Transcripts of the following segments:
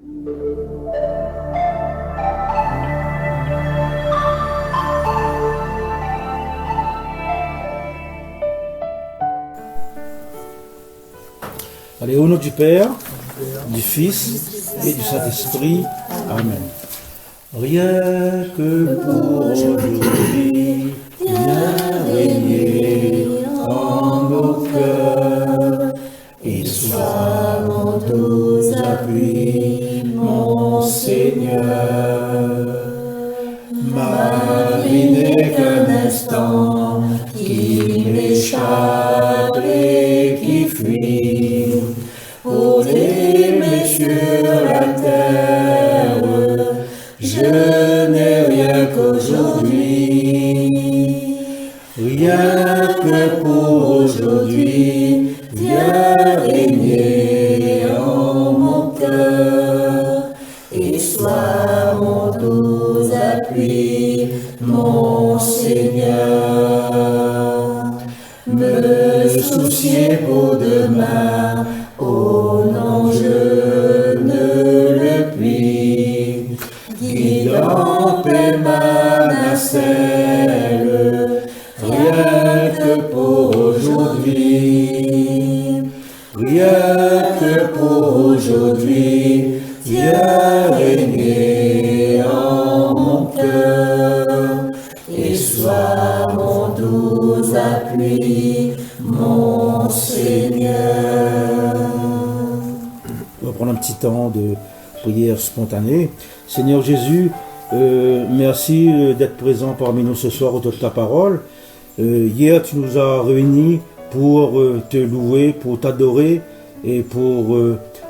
Allez, au nom du Père, du Fils et du Saint-Esprit. Amen. Rien que pour aujourd'hui, viens régner en nos cœurs et sois mon doux appui, mon Seigneur. Marie n'est qu'un instant qui m'échappe et qui fuit pour l'aimer sur la terre. Je n'ai rien qu'aujourd'hui, rien que pour aujourd'hui, viens régner en mon cœur et sois mon doux appui, mon Seigneur. Me soucier pour demain, oh non, je ne le puis. Guide en paix ma nacelle, rien que pour aujourd'hui, rien que pour aujourd'hui, viens régner en mon cœur et sois mon doux appui, mon Seigneur. On va prendre un petit temps de prière spontanée. Seigneur Jésus, merci d'être présent parmi nous ce soir autour de ta parole. Hier, tu nous as réunis pour te louer, pour t'adorer et pour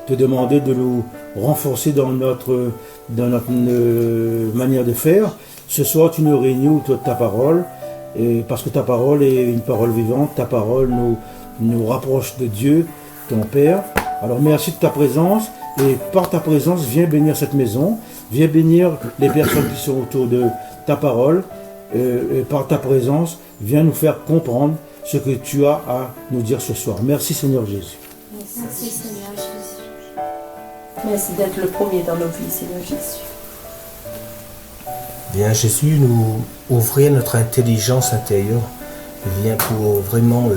te demander de nous renforcer dans notre manière de faire. Ce soir, tu nous réunis autour de ta parole, parce que ta parole est une parole vivante. Ta parole nous rapproche de Dieu, ton Père. Alors merci de ta présence, et par ta présence, viens bénir cette maison, viens bénir les personnes qui sont autour de ta parole, et par ta présence, viens nous faire comprendre ce que tu as à nous dire ce soir. Merci Seigneur Jésus. Merci Seigneur Jésus. Merci d'être le premier dans nos vies, Seigneur Jésus. Viens Jésus nous ouvrir notre intelligence intérieure. Viens pour vraiment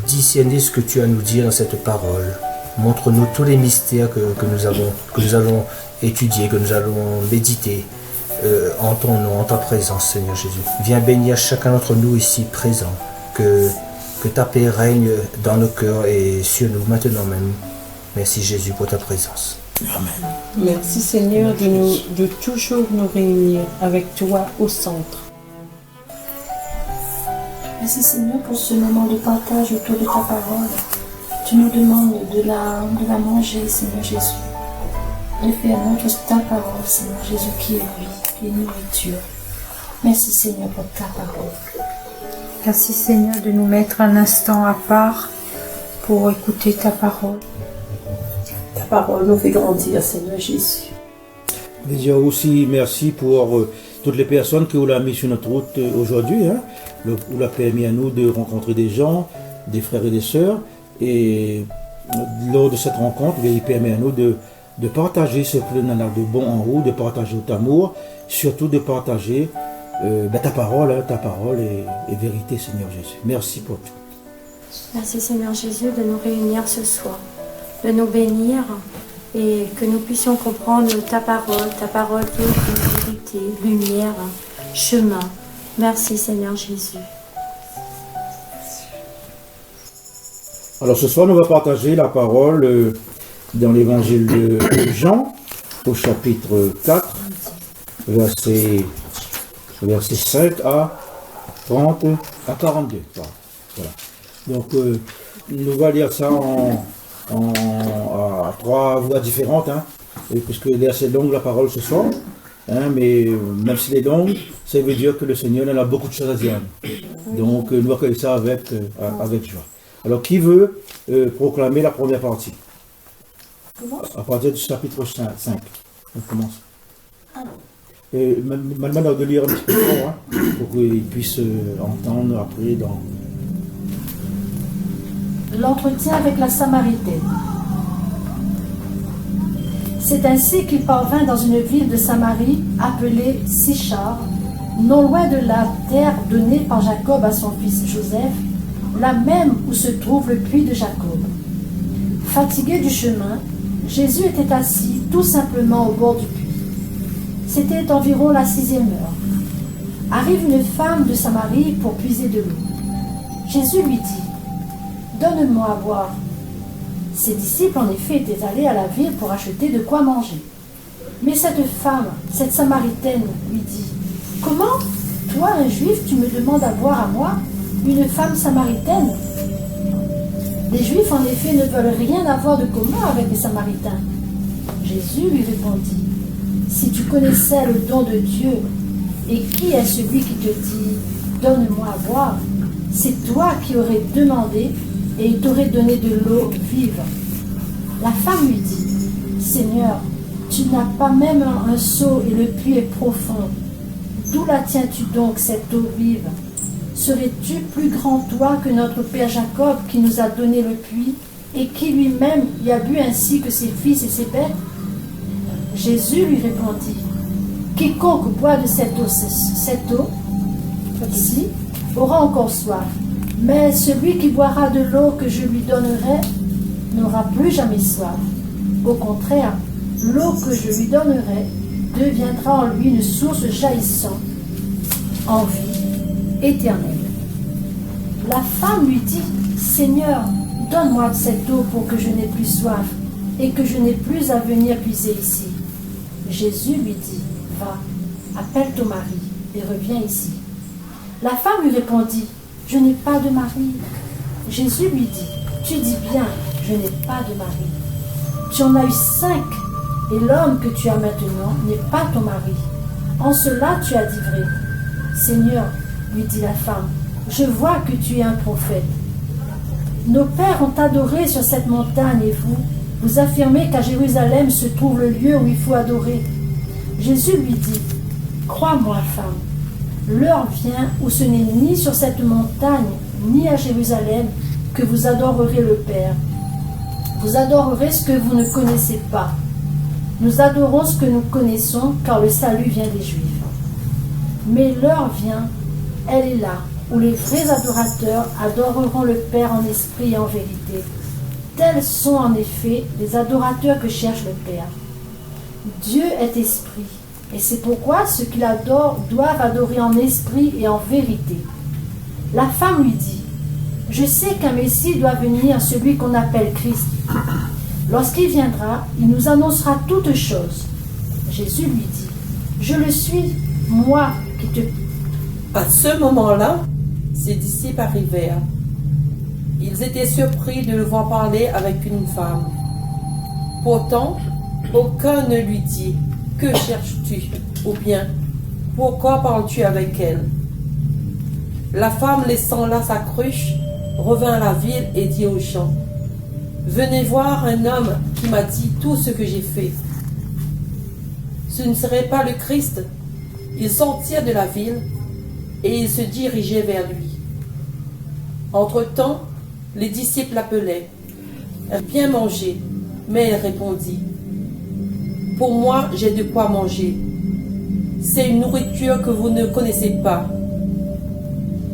discerner ce que tu as à nous dire dans cette parole. Montre-nous tous les mystères que nous allons étudier, que nous allons méditer en ton nom, en ta présence, Seigneur Jésus. Viens bénir chacun d'entre nous ici présents, que ta paix règne dans nos cœurs et sur nous maintenant même. Merci Jésus pour ta présence. Amen. Merci Seigneur de toujours nous réunir avec toi au centre. Merci Seigneur pour ce moment de partage autour de ta parole. Tu nous demandes de la manger, Seigneur Jésus. De faire notre ta parole, Seigneur Jésus, qui est vie, qui est nourriture. Merci Seigneur pour ta parole. Merci Seigneur de nous mettre un instant à part pour écouter ta parole. Ta parole nous fait grandir, Seigneur Jésus. Déjà aussi, merci pour toutes les personnes qui ont mis sur notre route aujourd'hui, où l'a permis à nous de rencontrer des gens, des frères et des sœurs. Et lors de cette rencontre, il permet à nous de partager ce que l'on a de bon en haut, de partager notre amour, surtout de partager ta parole est vérité, Seigneur Jésus. Merci pour tout. Merci Seigneur Jésus de nous réunir ce soir, de nous bénir et que nous puissions comprendre ta parole qui est vérité, lumière, chemin. Merci Seigneur Jésus. Alors ce soir, nous allons partager la parole dans l'évangile de Jean, au chapitre 4, verset 5 à 30 à 42. Voilà. Donc, nous allons lire ça à trois voix différentes, puisque elle est assez longue la parole ce soir. Mais même si elle est longue, ça veut dire que le Seigneur en a beaucoup de choses à dire. Donc, nous accueillons ça avec joie. Alors, qui veut proclamer la première partie? À partir du chapitre 5. On commence. Et maintenant, de lire un petit peu fort, pour qu'ils puissent entendre après dans... L'entretien avec la Samaritaine. C'est ainsi qu'il parvint dans une ville de Samarie appelée Sichar, non loin de la terre donnée par Jacob à son fils Joseph, la même où se trouve le puits de Jacob. Fatigué du chemin, Jésus était assis tout simplement au bord du puits. C'était environ la 6e heure. Arrive une femme de Samarie pour puiser de l'eau. Jésus lui dit « Donne-moi à boire ». Ses disciples en effet étaient allés à la ville pour acheter de quoi manger. Mais cette femme, cette Samaritaine, lui dit « Comment, toi un juif, tu me demandes à boire à moi, une femme samaritaine ?» Les Juifs en effet ne veulent rien avoir de commun avec les Samaritains. Jésus lui répondit « Si tu connaissais le don de Dieu, et qui est celui qui te dit « Donne-moi à boire », c'est toi qui aurais demandé et il t'aurait donné de l'eau vive. La femme lui dit « Seigneur, tu n'as pas même un seau et le puits est profond. D'où la tiens-tu donc cette eau vive? Serais-tu plus grand toi que notre père Jacob qui nous a donné le puits et qui lui-même y a bu ainsi que ses fils et ses bêtes ?» Jésus lui répondit « Quiconque boit de cette eau ici aura encore soif, mais celui qui boira de l'eau que je lui donnerai n'aura plus jamais soif. Au contraire, l'eau que je lui donnerai deviendra en lui une source jaillissant en vie éternelle. » La femme lui dit « Seigneur, donne-moi de cette eau pour que je n'ai plus soif et que je n'ai plus à venir puiser ici. » Jésus lui dit « Va, appelle ton mari et reviens ici. » La femme lui répondit « Je n'ai pas de mari. » Jésus lui dit « Tu dis bien, je n'ai pas de mari. Tu en as eu 5 et l'homme que tu as maintenant n'est pas ton mari. En cela tu as dit vrai. » Seigneur, lui dit la femme, je vois que tu es un prophète. Nos pères ont adoré sur cette montagne et vous affirmez qu'à Jérusalem se trouve le lieu où il faut adorer. Jésus lui dit, crois-moi femme, l'heure vient où ce n'est ni sur cette montagne ni à Jérusalem que vous adorerez le Père. Vous adorerez ce que vous ne connaissez pas. Nous adorons ce que nous connaissons car le salut vient des Juifs. Mais l'heure vient, elle est là, où les vrais adorateurs adoreront le Père en esprit et en vérité. Tels sont en effet les adorateurs que cherche le Père. Dieu est esprit, et c'est pourquoi ceux qui l'adorent doivent adorer en esprit et en vérité. La femme lui dit, je sais qu'un Messie doit venir, celui qu'on appelle Christ. Lorsqu'il viendra, il nous annoncera toutes choses. Jésus lui dit, je le suis, moi qui te... À ce moment-là, ses disciples arrivèrent. Ils étaient surpris de le voir parler avec une femme. Pourtant, aucun ne lui dit, que cherches-tu? Ou bien, pourquoi parles-tu avec elle? La femme, laissant là sa cruche, revint à la ville et dit aux gens, venez voir un homme qui m'a dit tout ce que j'ai fait. Ce ne serait pas le Christ. Ils sortirent de la ville et ils se dirigeaient vers lui. Entre-temps, les disciples l'appelaient. Viens manger. Mais elle répondit, pour moi, j'ai de quoi manger. C'est une nourriture que vous ne connaissez pas.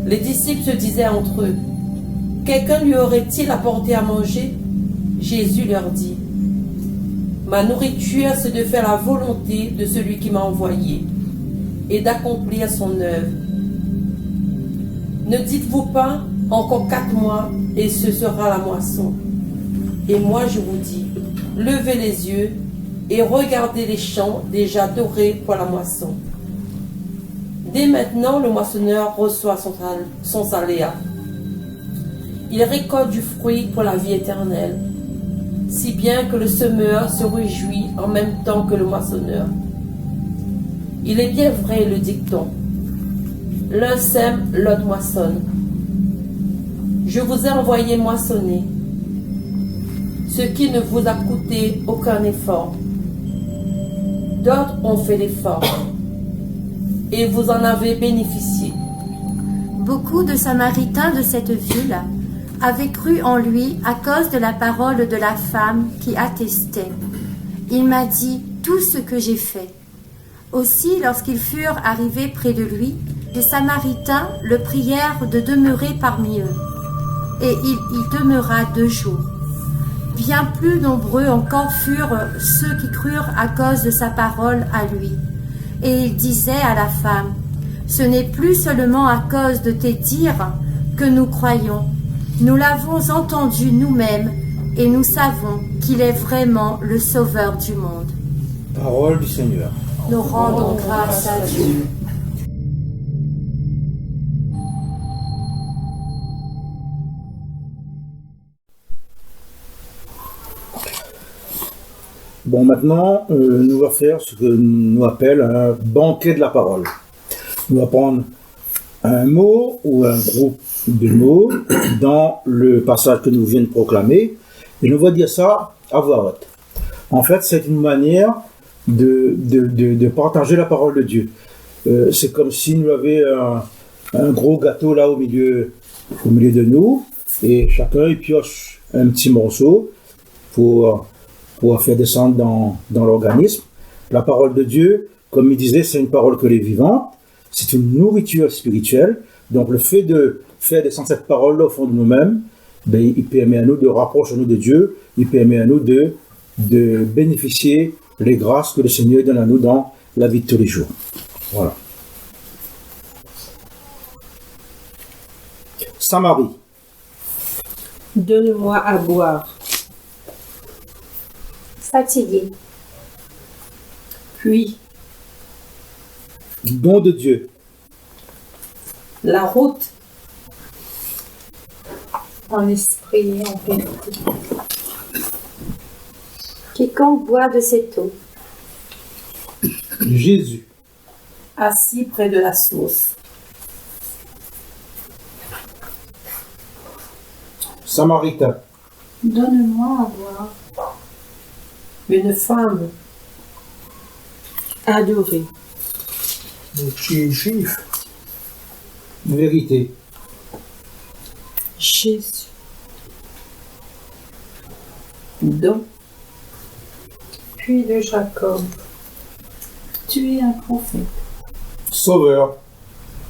Les disciples se disaient entre eux, quelqu'un lui aurait-il apporté à manger? Jésus leur dit, ma nourriture, c'est de faire la volonté de celui qui m'a envoyé et d'accomplir son œuvre. Ne dites-vous pas, encore 4 mois et ce sera la moisson. Et moi je vous dis, levez les yeux et regardez les champs déjà dorés pour la moisson. Dès maintenant, le moissonneur reçoit son salaire. Il récolte du fruit pour la vie éternelle, si bien que le semeur se réjouit en même temps que le moissonneur. Il est bien vrai le dicton, l'un sème, l'autre moissonne. Je vous ai envoyé moissonner, ce qui ne vous a coûté aucun effort. D'autres ont fait l'effort, et vous en avez bénéficié. Beaucoup de Samaritains de cette ville avaient cru en lui à cause de la parole de la femme qui attestait. Il m'a dit tout ce que j'ai fait. Aussi, lorsqu'ils furent arrivés près de lui, les Samaritains le prièrent de demeurer parmi eux. Et il y demeura 2 jours. Bien plus nombreux encore furent ceux qui crurent à cause de sa parole à lui. Et il disait à la femme, « Ce n'est plus seulement à cause de tes dires que nous croyons. Nous l'avons entendu nous-mêmes et nous savons qu'il est vraiment le Sauveur du monde. » Parole du Seigneur. Nous rendons grâce à Dieu. Bon, maintenant, nous allons faire ce que nous appelle un banquet de la parole. Nous allons prendre un mot ou un groupe de mots dans le passage que nous venons de proclamer et nous allons dire ça à voix haute. En fait, c'est une manière de partager la parole de Dieu. C'est comme si nous avions un gros gâteau là au milieu de nous et chacun il pioche un petit morceau pour faire descendre dans l'organisme. La parole de Dieu, comme il disait, c'est une parole que les vivants, c'est une nourriture spirituelle. Donc le fait de faire descendre cette parole au fond de nous-mêmes, ben, il permet à nous de rapprocher nous de Dieu, il permet à nous de bénéficier les grâces que le Seigneur donne à nous dans la vie de tous les jours. Voilà. Samarie. Donne-moi à boire. Fatigué. Puis, Don de Dieu. la route, En esprit et en vérité. Quiconque boit de cette eau. Jésus. assis près de la source. Samaritain. Donne-moi à boire. Une femme, Adorer. Tu es juif. Vérité. Jésus. don, Puis de Jacob. Tu es un prophète. Sauveur.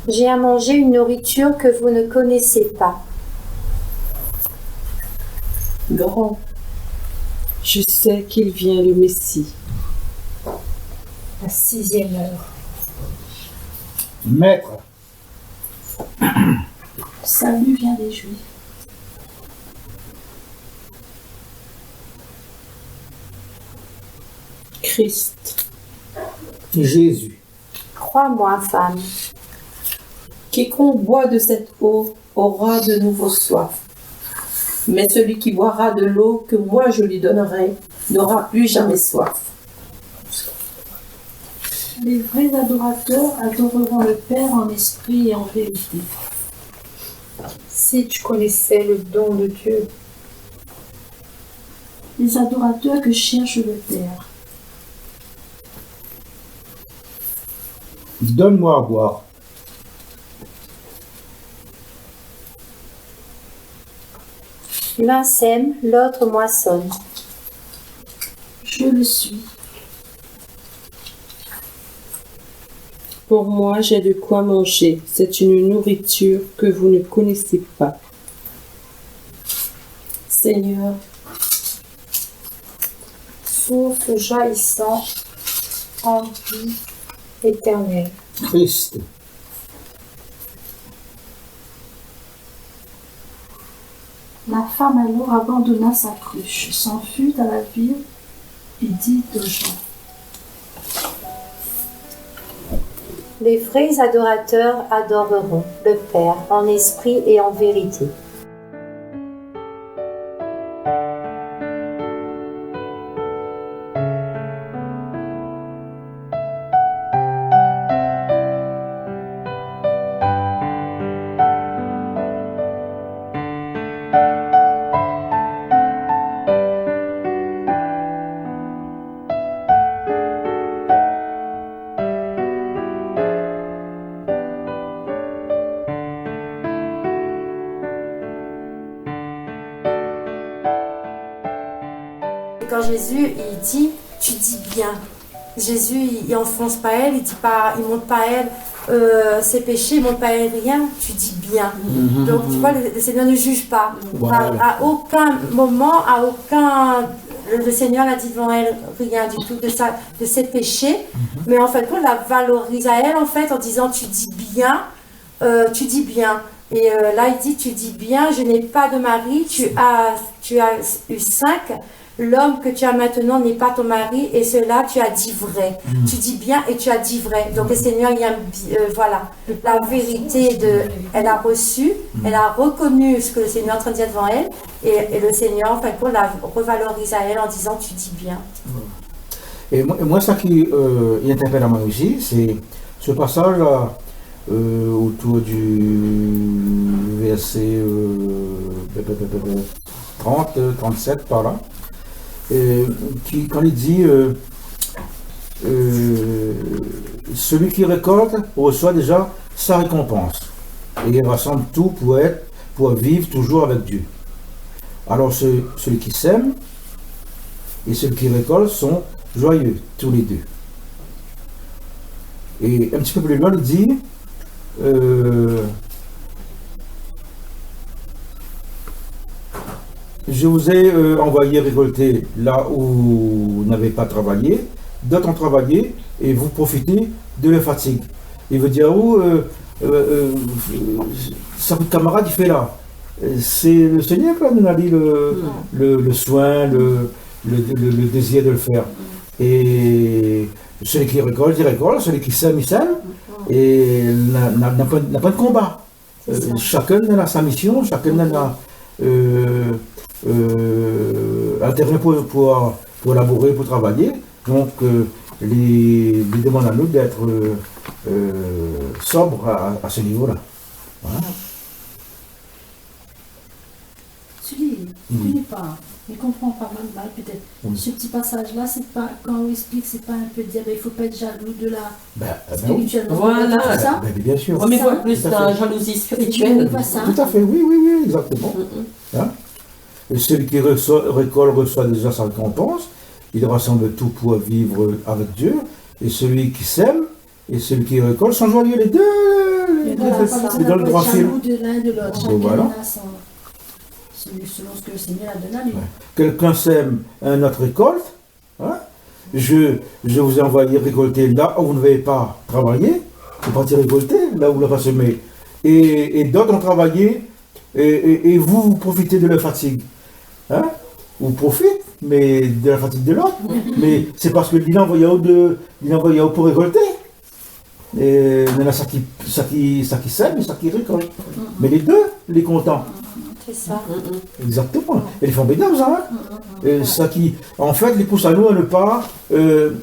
J'ai à manger une nourriture que vous ne connaissez pas. grand, Je sais qu'il vient le Messie. La 6e heure. Maître. Le salut vient des Juifs. Christ. Jésus. Crois-moi, femme. quiconque boit de cette eau aura de nouveau soif. Mais celui qui boira de l'eau que moi je lui donnerai n'aura plus jamais soif. Les vrais adorateurs adoreront le Père en esprit et en vérité. Si tu connaissais le don de Dieu, Les adorateurs que cherche le Père. Donne-moi à boire. L'un sème, l'autre moissonne. Je le suis. Pour moi, j'ai de quoi manger. C'est une nourriture que vous ne connaissez pas. Seigneur, source jaillissant en vie éternelle. Christ. La femme alors abandonna sa cruche, s'enfuit à la ville et dit aux gens. Les vrais adorateurs adoreront le Père en esprit et en vérité. Quand Jésus il dit tu dis bien. Jésus, il enfonce pas elle, il dit pas, il montre pas elle ses péchés, il montre pas elle rien, tu dis bien. Donc tu vois, le Seigneur ne juge pas. Voilà. À aucun moment, le Seigneur n'a dit devant elle rien du tout de ses péchés, mais en fait, on la valorise à elle en fait en disant tu dis bien, tu dis bien. Et là, il dit tu dis bien, je n'ai pas de mari, tu as eu 5. L'homme que tu as maintenant n'est pas ton mari, et cela tu as dit vrai. Tu dis bien et tu as dit vrai. Donc le Seigneur, il aime, voilà, la vérité elle a reçu, elle a reconnu ce que le Seigneur est en train de dire devant elle, et le Seigneur, en fait, pour la revalorise à elle en disant tu dis bien. Et moi, ça qui interpelle à moi aussi, c'est ce passage-là, autour du verset 30, 37 par là. Quand il dit celui qui récolte reçoit déjà sa récompense et il rassemble tout pour vivre toujours avec Dieu. Alors celui qui sème et celui qui récolte sont joyeux tous les deux. Et un petit peu plus loin il dit je vous ai envoyé récolter là où vous n'avez pas travaillé, d'autres ont travaillé et vous profitez de leur fatigue. Il veut dire ça votre camarade il fait là. C'est le Seigneur qui nous a dit le soin, le désir de le faire. Et celui qui récolte, il récolte, celui qui sème, il sème, et n'a pas de combat. Chacun a sa mission, chacun a un terrain pour labourer, pour travailler. Donc, les demande à nous d'être sobres à ce niveau-là. Voilà. Celui qui ne connaît pas, il comprend pas mal peut-être. Ce petit passage-là, c'est pas, quand on explique, c'est pas un peu de dire, il ne faut pas être jaloux de la spirituellement. Voilà. Tout ça. Bien sûr. On voit plus la jalousie spirituelle. Tout à fait, oui, exactement. Hein? Et celui qui récolte reçoit déjà sa récompense, il rassemble tout pour vivre avec Dieu, et celui qui sème et celui qui récolte sont joyeux, les deux. C'est dans le droit fil. Jaloux de l'un de l'autre. Chacun Voilà. a selon ce que le Seigneur a donné à lui. Quelqu'un sème, un autre récolte. Hein? Je vous ai envoyé récolter là où vous ne n'avez pas travaillé. Vous partez récolter là où vous l'avez pas semé. Et d'autres ont travaillé et vous profitez de leur fatigue. Hein? Vous profitez, mais de la fatigue de l'autre. Mais c'est parce que il a envoyé pour récolter. Et il y en a ça qui sème et ça qui récolte. Mais les deux, les contents. C'est ça. Exactement. Et les formidables, ça, hein? Et ça qui, en fait, les pousse à nous à ne pas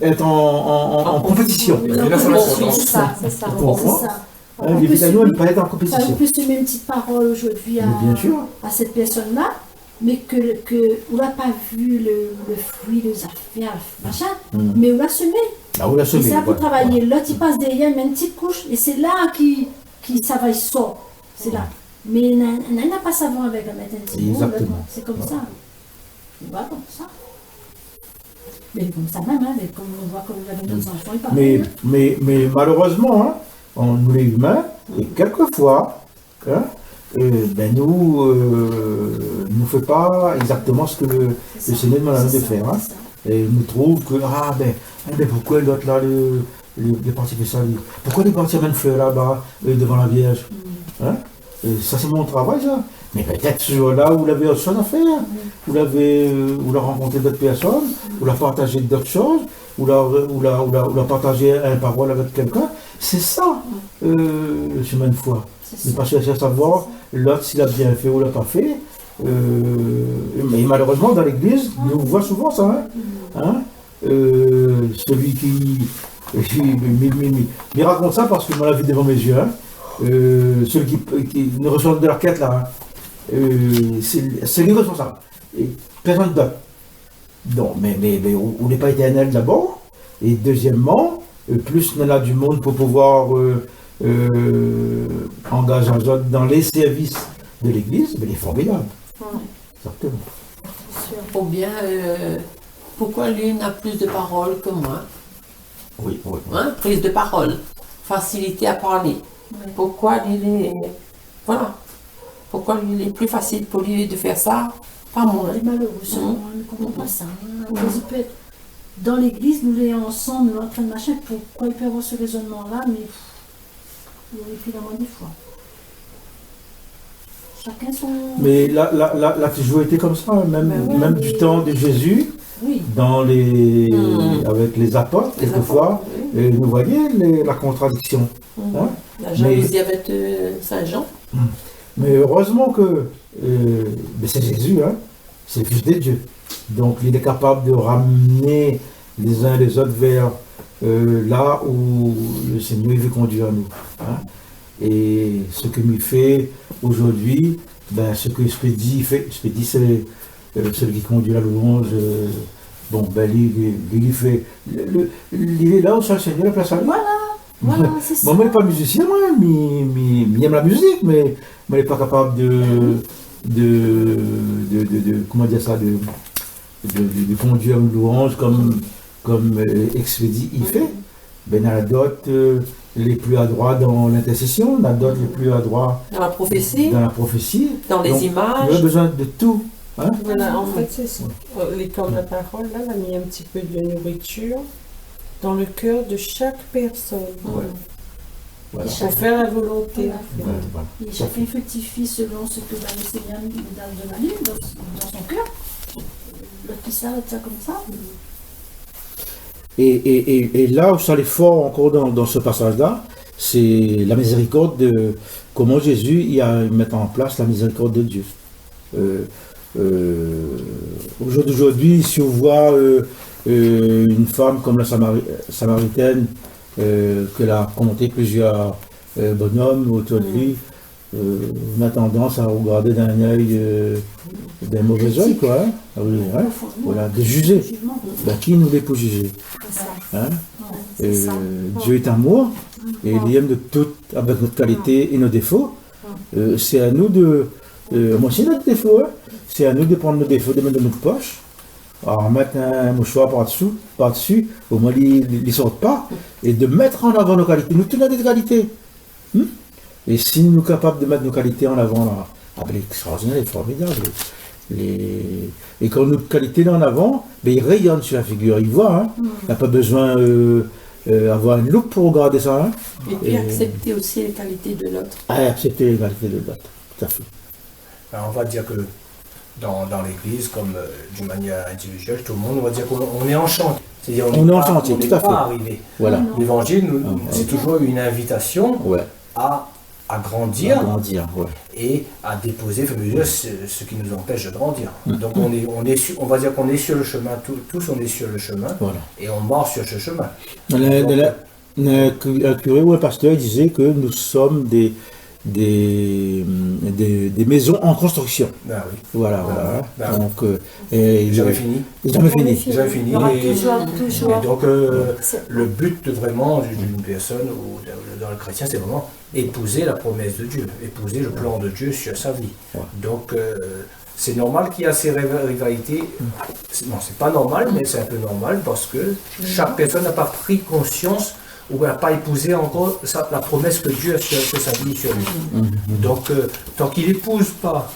être en compétition. C'est ça. Les pousse à nous à ne pas être en Ça compétition. vous plus une petite parole aujourd'hui à cette personne-là, mais on n'a pas vu le fruit, les affaires, machin, mais on l'a semé. Ah, on l'a semé. Et ça, pour travailler. L'autre, il passe derrière, met une petite couche, et c'est là qui ça va, il sort. C'est là. Mais il n'a pas savant avec la maternité. C'est comme ça. Voilà, comme ça. Mais comme ça même, hein, comme on voit comme avec nos enfants, il parle. Mais malheureusement, hein, nous les humains, et quelquefois, hein, nous ne fait pas exactement ce que le Seigneur nous a demandé de faire. Hein. Et nous trouve que, pourquoi l'autre là, les partis fait ça, pourquoi les partis amènent fleurs là-bas, devant la Vierge, hein? Ça c'est mon travail ça. Mais peut-être ce jour-là, vous l'avez autre chose à faire. Vous l'avez rencontré d'autres personnes, vous l'avez partagé d'autres choses, vous l'avez partagé une parole avec quelqu'un. C'est ça, le chemin de foi. Mais pas chercher à savoir l'autre s'il a bien fait ou l'a pas fait. Mais malheureusement, dans l'église, on voit souvent ça. Hein? Celui qui raconte ça parce qu'il m'a la vu devant mes yeux. Hein? Celui qui ne reçoit de la quête là, c'est lui responsable. Et personne d'autre. Non, mais on n'est pas éternel d'abord. Et deuxièmement, plus on a du monde pour pouvoir engager les autres dans les services de l'église, mais il est formidable. Exactement. Ou bien Pourquoi l'une a plus de paroles que moi? Oui, oui. Hein? Plus de paroles, facilité à parler. Ouais. Pourquoi voilà. Pourquoi il est plus facile pour lui de faire ça? Pas moi. Il est malheureux, seulement, on ne comprend pas ça. Il peut être dans l'église, nous les ensemble, en train de machin, pourquoi il peut avoir ce raisonnement-là, mais il aurait pu l'avoir des fois. Chacun son... Mais là, toujours été comme ça, même du temps de Jésus, Oui. avec les apôtres, quelquefois, et vous voyez la contradiction. Hein? La jalousie avec Saint Jean. Mais heureusement que c'est Jésus, hein? C'est le Fils de Dieu. Donc il est capable de ramener les uns les autres vers là où le Seigneur veut conduire nous. Hein? Et ce que nous fait aujourd'hui, ce que Spédie fait, Spédie c'est celui qui conduit la louange. Il fait. Il est là où le Seigneur a place à lui. Voilà, c'est ça. Moi, je ne suis pas musicien, moi, mais j'aime la musique, mais je ne suis pas capable comment dire ça, de conduire une louange comme Expédie il fait. Il y a d'autres les plus adroits dans l'intercession, il y a d'autres les plus adroits dans la prophétie, dans les images. On a besoin de tout. Hein? Voilà, en fait, c'est ça. L'école de la parole, là, on a mis un petit peu de nourriture dans le cœur de chaque personne. Ouais. Voilà. Pour faire la volonté. Voilà. Et chacun fructifie selon ce que le Seigneur lui donne de la lune dans son cœur. L'autre qui s'arrête ça comme ça. Et là où ça est fort encore dans ce passage-là, c'est la miséricorde de comment Jésus il met en place la miséricorde de Dieu. Aujourd'hui, si on voit une femme comme la Samaritaine, qu'elle a compté plusieurs bonhommes autour de lui, on a tendance à regarder d'un œil, d'un mauvais œil, quoi. Hein? Oui, hein? Voilà, de juger. Qui nous est pour juger? Hein? Dieu est amour, et il aime de tout avec notre qualité et nos défauts. C'est à nous de... moi aussi, notre défaut, hein? C'est à nous de prendre nos défauts, de mettre dans notre poche, alors mettre un mouchoir par-dessus, au moins ils ne sortent pas, et de mettre en avant nos qualités. Nous tous avons des qualités. Et si nous sommes capables de mettre nos qualités en avant, là, c'est extraordinaire, c'est formidable. Et quand nos qualités sont en avant, ils rayonnent sur la figure, ils voient. Hein? Il n'y a pas besoin d'avoir une loupe pour regarder ça. Hein? Et puis accepter aussi les qualités de l'autre. Accepter les qualités de l'autre, tout à fait. Alors, on va dire que dans l'église, comme d'une manière individuelle, tout le monde, on va dire qu'on est en chantier. C'est-à-dire on est en chantier, tout à fait. Arrivé. Voilà. L'évangile, c'est toujours une invitation à grandir, et à déposer ce qui nous empêche de grandir. Donc on va dire qu'on est sur le chemin, tous on est sur le chemin, et on marche sur ce chemin. Un curé ou un pasteur disait que nous sommes des maisons en construction. Ben oui. Voilà. Donc, jamais fini. Jamais fini. Toujours. Et donc, le but vraiment d'une personne ou dans le chrétien, c'est vraiment épouser la promesse de Dieu, épouser le plan de Dieu sur sa vie. Donc, c'est normal qu'il y a ces rivalités. Non, c'est pas normal, mais c'est un peu normal parce que chaque personne n'a pas pris conscience ou n'a pas épousé encore la promesse que Dieu a sur sa vie, sur lui. Donc, tant qu'il n'épouse pas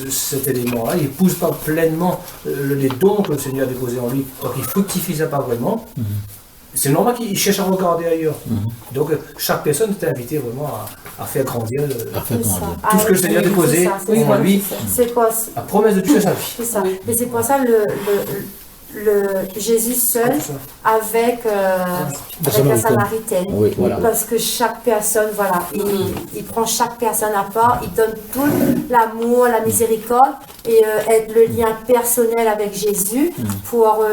cet élément-là, il n'épouse pas pleinement les dons que le Seigneur a déposés en lui, donc il ne fructifie ça pas vraiment, c'est normal qu'il cherche à regarder ailleurs. Donc, chaque personne est invitée vraiment à faire grandir tout ce que le Seigneur a déposé en lui. C'est quoi la promesse de Dieu à sa vie. C'est ça. Mais c'est pour ça Jésus seul avec la Samaritaine. Oui, voilà. Parce que chaque personne, il prend chaque personne à part, il donne tout l'amour, la miséricorde et être le lien personnel avec Jésus pour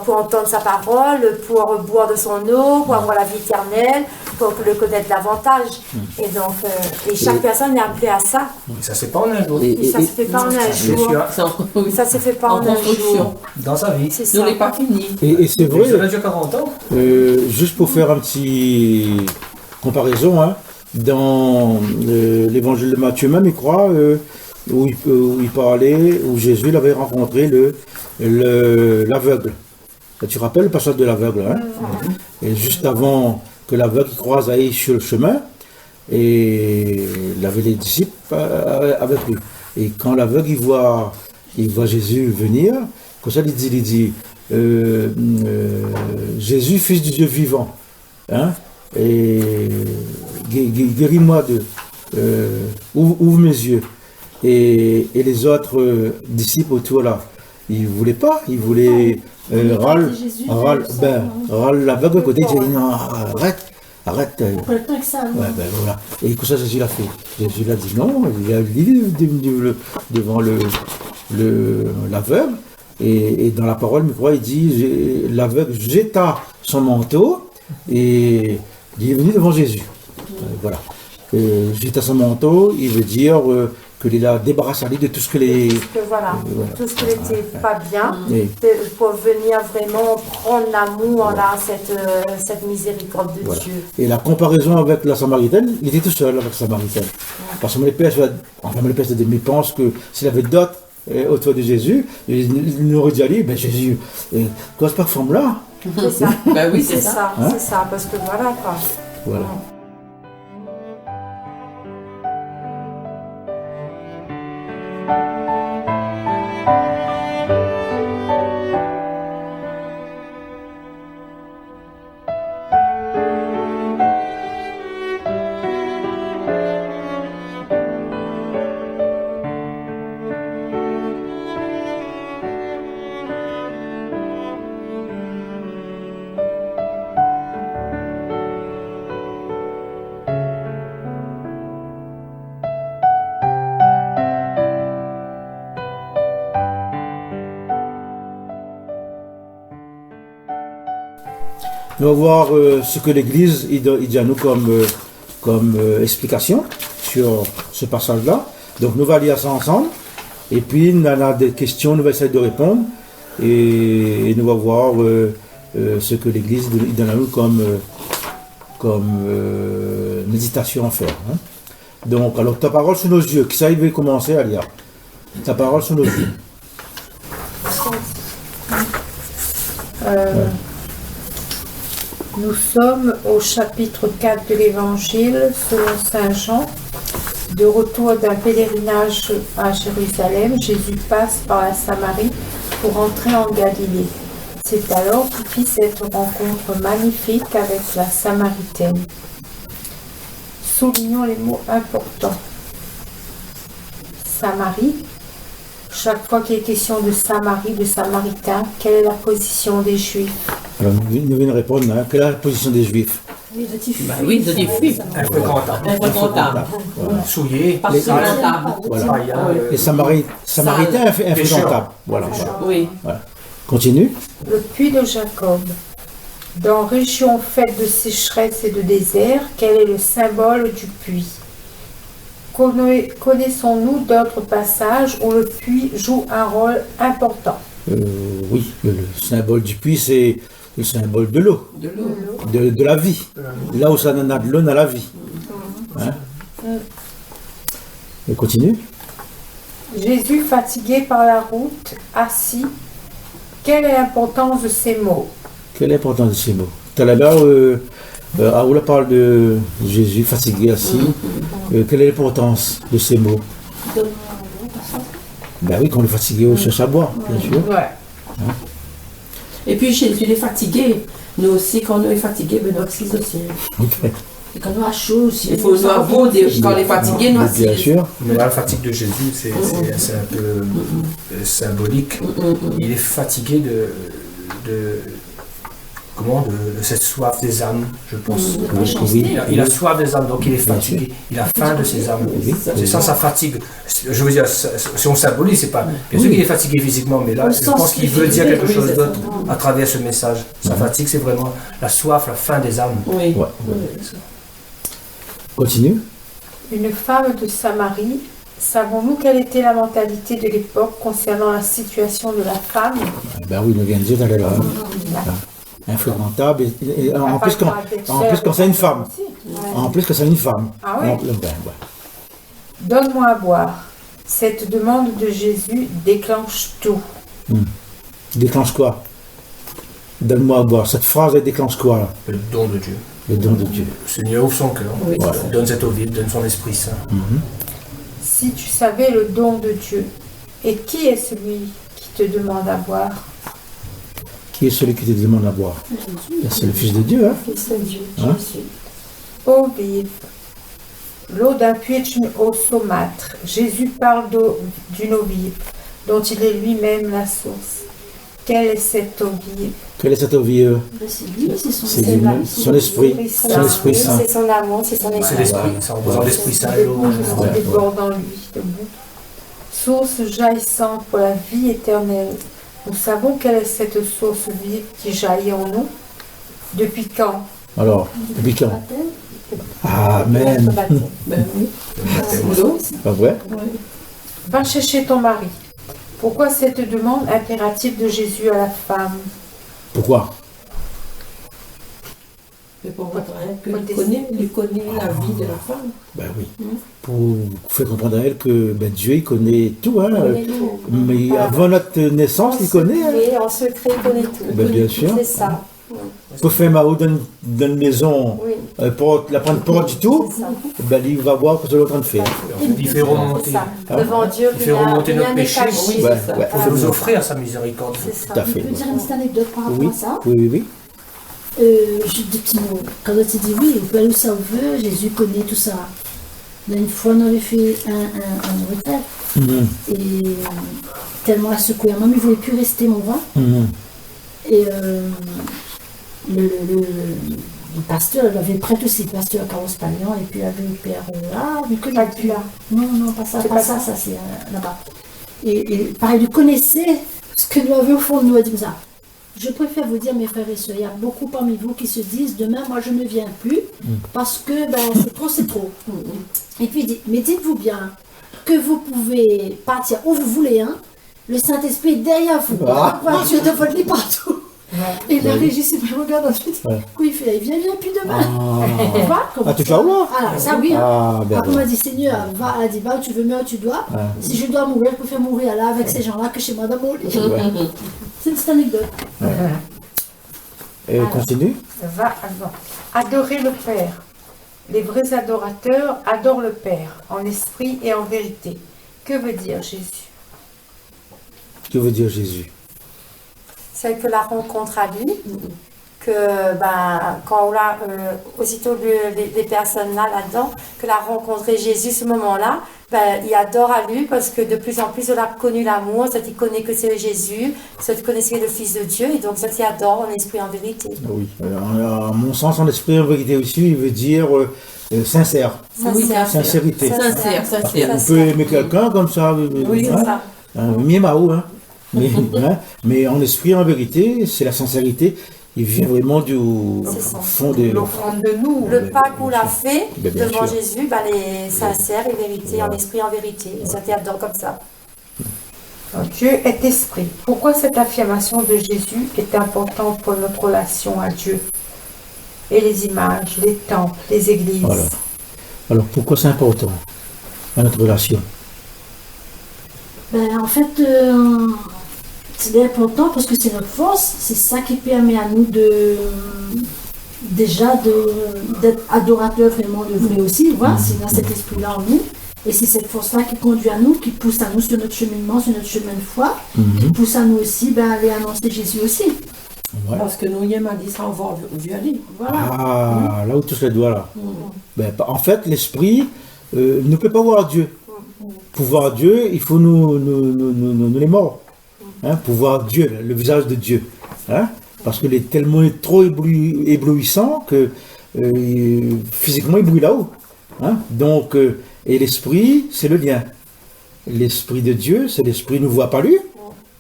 entendre sa parole, pour boire de son eau, pour avoir la vie éternelle, pour le connaître davantage. Et donc, chaque personne est appelée à ça. Ça se fait pas en un jour. Ça se fait pas en un jour. Ça se fait pas en un jour. Dans sa vie. C'est ça. On n'est pas fini. Et c'est vrai. Ça dure 40 ans. Juste pour faire un petit comparaison, hein, dans l'évangile de Matthieu même, il croit, où il parlait, où Jésus l'avait rencontré l'aveugle. Tu te rappelles le passage de l'aveugle, hein? Et juste avant que l'aveugle croise aille sur le chemin, et il avait les disciples avec lui. Et quand l'aveugle il voit Jésus venir, comme ça il dit Jésus, fils du Dieu vivant, hein? Et guéris-moi ouvre mes yeux. Et les autres disciples autour là, ils voulaient pas, ils voulaient râle l'aveugle à côté, il dit non, arrête. Ouais, ben voilà. Et comme ça, Jésus l'a fait. Jésus l'a dit non, il a dit devant l'aveugle. Et dans la parole, il dit l'aveugle jeta son manteau et il est venu devant Jésus. Voilà. Jeta son manteau, il veut dire qu'il a débarrassé de tout ce que les... tout ce qui n'était pas bien, pour venir vraiment prendre l'amour, là, cette miséricorde de Dieu. Et la comparaison avec la Samaritaine, il était tout seul avec la Samaritaine. Parce que mon épée pense que s'il avait d'autres autour de Jésus, il aurait dit à lui, ben Jésus, toi cette femme-là. C'est ça. Ben oui, c'est ça. Hein? C'est ça, parce que voilà quoi. Voilà. Nous allons voir ce que l'Église il dit à nous comme explication sur ce passage-là. Donc nous allons lire ça ensemble. Et puis nous avons des questions, nous allons essayer de répondre. Et nous allons voir ce que l'Église donne à nous comme méditation à faire. Hein. Donc, alors ta parole sous nos yeux, qui ça il veut commencer à lire. Ta parole sous nos yeux. Nous sommes au chapitre 4 de l'Évangile selon Saint Jean. De retour d'un pèlerinage à Jérusalem, Jésus passe par la Samarie pour entrer en Galilée. C'est alors qu'il fit cette rencontre magnifique avec la Samaritaine. Soulignons les mots importants. Samarie. Chaque fois qu'il est question de Samarie, de Samaritain, quelle est la position des Juifs? Alors, nous venons répondre, hein, quelle est la position des Juifs? Oui, de diffus. Infréquentable. Souillé. Voilà. Les Samaritains infréquentables. Voilà. Oui. Voilà. Continue. Le puits de Jacob. Dans région faite de sécheresse et de désert, quel est le symbole du puits? Connaissons-nous d'autres passages où le puits joue un rôle important? Oui, le symbole du puits, c'est le symbole de l'eau, de la vie. Là où ça en a de l'eau, on a la vie. Hein? Et continue. Jésus, fatigué par la route, assis, quelle est l'importance de ces mots? Quelle est l'importance de ces mots? Tout à l'heure, Aoula parle de Jésus fatigué, assis. Quelle est l'importance de ces mots? Ben oui, quand on est fatigué, on cherche à boire, bien sûr. Ouais. Hein? Et puis Jésus il est fatigué. Nous aussi, quand on est fatigué, nous assise aussi. Okay. Et quand on a chaud aussi, il faut nous avouer quand on est fatigué, nous assise. Bien sûr. La fatigue de Jésus, c'est un peu symbolique. Il est fatigué de cette soif des âmes, je pense. Il a soif des âmes, donc il est fatigué. Il a faim de ses âmes. C'est ça sa fatigue. Je veux dire, si on symbolise, c'est pas. Bien sûr qu'il est fatigué physiquement, mais là, je pense qu'il veut dire quelque chose d'autre à travers ce message. Sa fatigue, c'est vraiment la soif, la faim des âmes. Oui. Ouais. Continue. Une femme de Samarie. Savons-nous quelle était la mentalité de l'époque concernant la situation de la femme? Ben oui, nous vient de dire d'aller là. Infréquentable. Et en plus, quand c'est une femme. En plus, que c'est une femme. Ah oui? Ben, ouais. Donne-moi à boire. Cette demande de Jésus déclenche tout. Déclenche quoi? Donne-moi à boire. Cette phrase, elle déclenche quoi là? Le don de Dieu. Le don de Dieu. Le Seigneur ouvre son cœur, Oui. donne cette eau vive, donne son Esprit Saint. Si tu savais le don de Dieu, et qui est celui qui te demande à boire? Qui est celui qui te demande à boire? C'est le Fils de Dieu, hein? Fils de Dieu, Hein? Jésus. Eau vive. L'eau d'un puits est une eau saumâtre. Jésus parle d'une eau vive, dont il est lui-même la source. Quelle est cette eau vive? Quelle est cette eau vive? C'est lui, c'est son C'est Esprit. lui, son esprit, son Esprit Saint. C'est son amour, c'est son C'est esprit. l'Esprit, ça représente l'Esprit Saint et l'eau. qui déborde en lui. Debout. Source jaillissante pour la vie éternelle. Nous savons quelle est cette source vive qui jaillit en nous. Depuis quand? Alors, depuis quand? Amen. Ben oui. Le L'eau. Pas vrai? Va chercher ton mari. Pourquoi cette demande impérative de Jésus à la femme? Pourquoi? Mais pour votre il connaît la vie de la femme. Ben oui. Pour faire comprendre à elle que ben, Dieu, il connaît tout. Hein. Mais avant notre naissance, il connaît. Hein. Oui, en secret, il connaît tout. Ben, bien sûr. C'est ça. Pour faire Mao dans une maison, Oui. la prendre pas du tout, C'est ça. ben, il va voir ce que c'est en train de faire. Il fait remonter. C'est ça. Hein? Devant Dieu, Il fait remonter rien notre n'est péché. caché. Oui, Ouais, c'est ça. ouais. Il faut nous offrir sa miséricorde. C'est ça. Tout à Je fait. peux dire une petite anecdote par rapport Oui, à ça. oui. Juste des petits mots. Quand on s'est dit oui, on peut aller où ça veut, Jésus connaît tout ça. Là, une fois, on avait fait un retraite Mhm. et tellement la secoué. Un homme, il ne voulait plus rester, mon vent. Mhm. Et le pasteur, il avait prêté aussi, le pasteur Carlos Pagnon, et puis il avait le père. Mais que Pas plus là. Non, pas ça, C'est pas pas ça, ça. ça c'est là-bas. Et pareil, il connaissait ce que nous avions au fond de nous. Il dit ça. Je préfère vous dire, mes frères et sœurs, il y a beaucoup parmi vous qui se disent, demain, moi, je ne viens plus, parce que ben, c'est trop. Et puis il dit, mais dites-vous bien que vous pouvez partir où vous voulez, hein. Le Saint-Esprit est derrière vous. Ah. La voiture de votre lit partout. Et le Ouais. régisse, il me regarde ensuite. Ouais. Oui, il fait, il vient plus demain. Ah, On va, comme ah tu vas où? Ah, ça oui. Hein. Ah, ben Après, on m'a dit, Seigneur, va, elle a dit, va où tu veux, mais où tu dois. Ah. Si je dois mourir, je préfère mourir là avec ces gens-là que chez moi dans mon lit. Ouais. C'est une petite anecdote. Et continue. Va avant. Adorer le Père. Les vrais adorateurs adorent le Père, en esprit et en vérité. Que veut dire Jésus? Que veut dire Jésus? C'est que la rencontre à lui, que ben, quand on a aussitôt les personnes là-dedans, que la rencontrer Jésus ce moment-là, ben, il adore à lui parce que de plus en plus on a connu l'amour, ça il connaît que c'est Jésus, ça il connaît que c'est le Fils de Dieu, et donc ça il adore en esprit en vérité. Oui. À mon sens, en esprit, en vérité aussi, il veut dire sincère. Sincère. Sincérité. Sincère. On peut aimer quelqu'un comme ça. Oui, c'est ça. Miemao, hein. Mais en esprit, en vérité, c'est la sincérité. Il vient vraiment du C'est ça. fond de... L'offrande de nous. Le pas qu'on l'a fait Ben, bien devant sûr. Jésus, ben, les sincères et vérité, en Voilà. esprit en vérité, et ça il adore comme ça. Dieu est esprit. Pourquoi cette affirmation de Jésus est importante pour notre relation à Dieu? Et les images, les temples, les églises. Voilà. Alors, pourquoi c'est important à notre relation? Ben, en fait, c'est important parce que c'est notre force, c'est ça qui permet à nous d'être adorateurs vraiment de vrai aussi, voilà, c'est dans cet esprit-là en nous, et c'est cette force-là qui conduit à nous, qui pousse à nous sur notre cheminement, sur notre chemin de foi, qui pousse à nous aussi à aller annoncer Jésus aussi. Voilà. Parce que nous, il m'a dit ça, on va aller. Voilà. Ah, là où touche les doigts, là. Ben, en fait, l'esprit ne peut pas voir Dieu. Pour voir Dieu, il faut nous les morts. Hein, pour voir Dieu, le visage de Dieu. Hein, parce qu'il est tellement trop éblouissant que physiquement, il brille là-haut. Hein, donc, et l'esprit, c'est le lien. L'esprit de Dieu, c'est l'esprit, ne voit pas lui,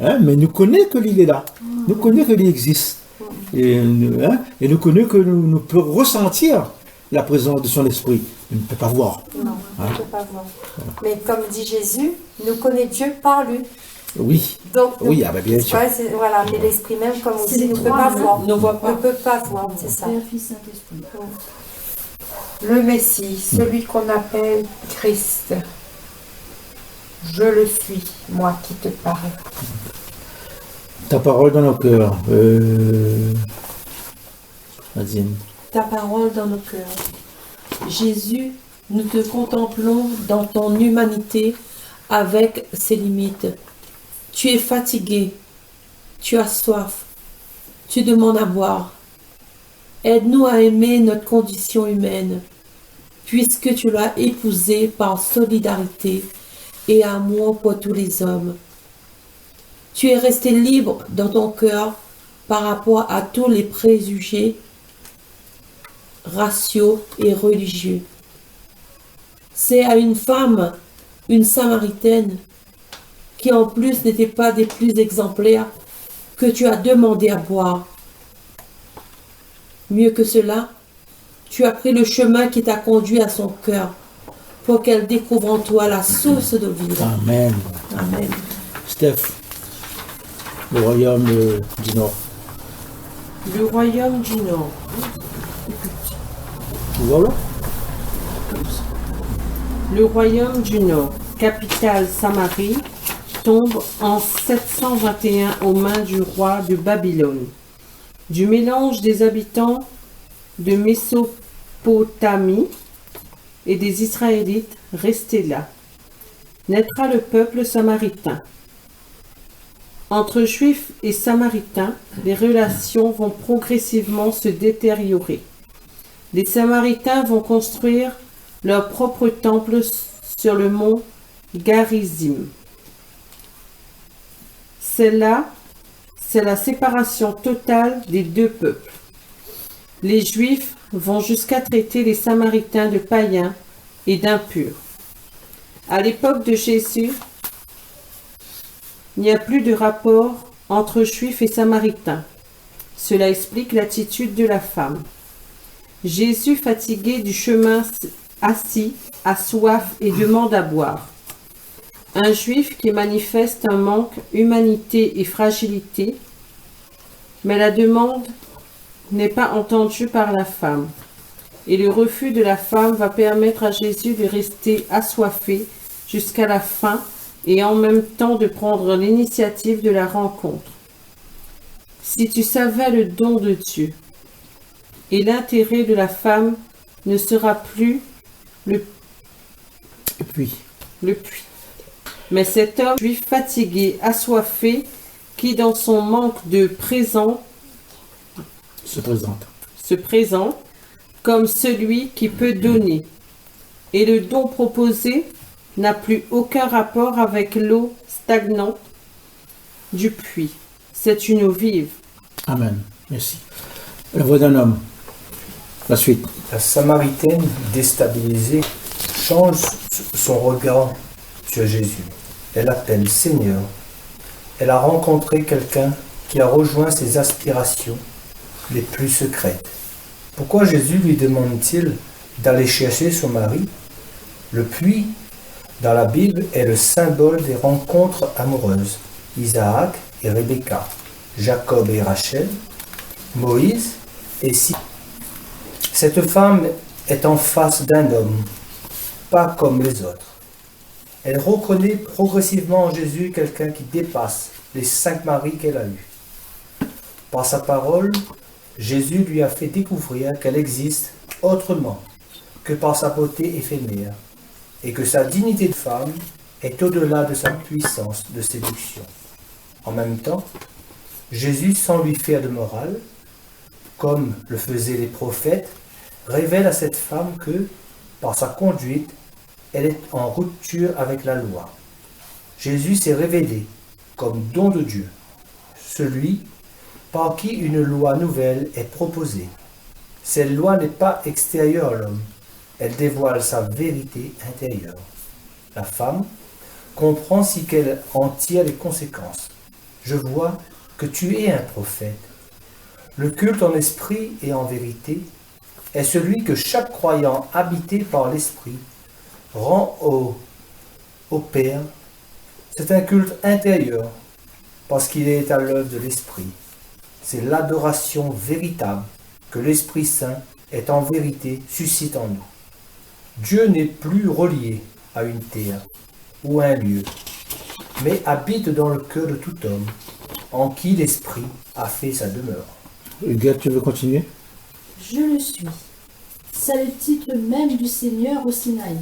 hein, mais nous connaît que il est là. Nous connaît qu'il existe. Et nous connaît que nous pouvons ressentir la présence de son esprit. Il ne peut pas voir. Non, on ne peut pas voir. Mais comme dit Jésus, nous connaît Dieu par lui. Oui. Donc, Oui, ah ben bien sûr. ouais, voilà, mais l'esprit même, comme on C'est dit, les ne peut trois, pas hein. voir. Ne voit Ne pas. peut pas voir, c'est ça. Père, Fils, Saint-Esprit. Le Messie, celui qu'on appelle Christ. Je le suis, moi qui te parle. Ta parole dans nos cœurs. Nadine. Ta parole dans nos cœurs. Jésus, nous te contemplons dans ton humanité avec ses limites. Tu es fatigué, tu as soif, tu demandes à boire. Aide-nous à aimer notre condition humaine, puisque tu l'as épousée par solidarité et amour pour tous les hommes. Tu es resté libre dans ton cœur par rapport à tous les préjugés raciaux et religieux. C'est à une femme, une Samaritaine, qui en plus n'était pas des plus exemplaires, que tu as demandé à boire. Mieux que cela, tu as pris le chemin qui t'a conduit à son cœur, pour qu'elle découvre en toi la source de vie. Amen. Amen. Steph, le royaume du Nord. Le royaume du Nord. Voilà. Le royaume du Nord, capitale Samarie, tombe en 721 aux mains du roi de Babylone. Du mélange des habitants de Mésopotamie et des Israélites restés là, naîtra le peuple samaritain. Entre Juifs et Samaritains, les relations vont progressivement se détériorer. Les Samaritains vont construire leur propre temple sur le mont Garizim. C'est la séparation totale des deux peuples. Les Juifs vont jusqu'à traiter les Samaritains de païens et d'impurs. À l'époque de Jésus, il n'y a plus de rapport entre Juifs et Samaritains. Cela explique l'attitude de la femme. Jésus, fatigué du chemin, assis, a soif et demande à boire. Un Juif qui manifeste un manque d'humanité et fragilité, mais la demande n'est pas entendue par la femme. Et le refus de la femme va permettre à Jésus de rester assoiffé jusqu'à la fin et en même temps de prendre l'initiative de la rencontre. Si tu savais le don de Dieu, et l'intérêt de la femme ne sera plus le puits. Mais cet homme juif fatigué, assoiffé, qui dans son manque de présent se présente comme celui qui peut donner. Et le don proposé n'a plus aucun rapport avec l'eau stagnante du puits. C'est une eau vive. Amen. Merci. La voix d'un homme. La suite. La Samaritaine, déstabilisée, change son regard sur Jésus. Elle appelle Seigneur. Elle a rencontré quelqu'un qui a rejoint ses aspirations les plus secrètes. Pourquoi Jésus lui demande-t-il d'aller chercher son mari? Le puits, dans la Bible, est le symbole des rencontres amoureuses. Isaac et Rebecca, Jacob et Rachel, Moïse et Simon. Cette femme est en face d'un homme, pas comme les autres. Elle reconnaît progressivement en Jésus quelqu'un qui dépasse les 5 maris qu'elle a eus. Par sa parole, Jésus lui a fait découvrir qu'elle existe autrement que par sa beauté éphémère et que sa dignité de femme est au-delà de sa puissance de séduction. En même temps, Jésus, sans lui faire de morale, comme le faisaient les prophètes, révèle à cette femme que, par sa conduite, elle est en rupture avec la loi. Jésus s'est révélé comme don de Dieu, celui par qui une loi nouvelle est proposée. Cette loi n'est pas extérieure à l'homme, elle dévoile sa vérité intérieure. La femme comprend si qu'elle en tire les conséquences. Je vois que tu es un prophète. Le culte en esprit et en vérité est celui que chaque croyant habité par l'esprit rend au Père. C'est un culte intérieur parce qu'il est à l'œuvre de l'esprit. C'est l'adoration véritable que l'Esprit Saint est en vérité suscite en nous. Dieu n'est plus relié à une terre ou un lieu, mais habite dans le cœur de tout homme, en qui l'Esprit a fait sa demeure. Huguette, tu veux continuer? Je le suis. C'est le titre même du Seigneur au Sinaï.